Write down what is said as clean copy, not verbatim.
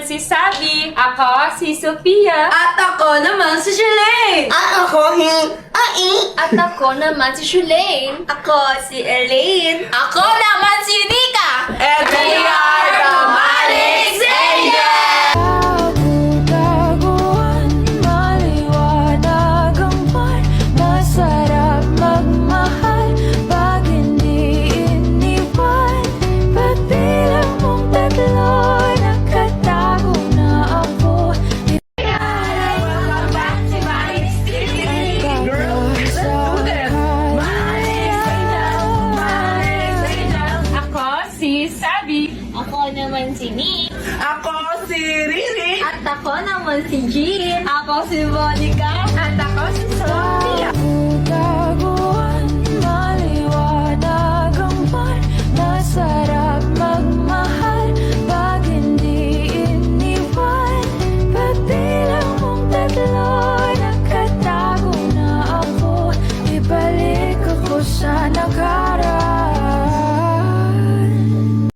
si Sabi. Ako si Sophia. At ako naman si Shalane. At ako At ako naman si Shulaine. Ako si Elaine. Ako naman si Nika. And we are the Malix Angels! Taguan, maliwanag ang buwan. Masarap magmahal pag hindi iniwan. Pagbilang mong tatlo, nakatago na ako. Ako si Sabi. Ako naman si Nick. Ako si Riri. At ako naman si Jean. Ako si Monica. At ako si Sophia. Taguan, maliwanag ang buwan. Masarap magmahal pag hindi iniwan. Pagbilang mong tatlo, nakatago na ako. Ibalik ako sa nakaraan.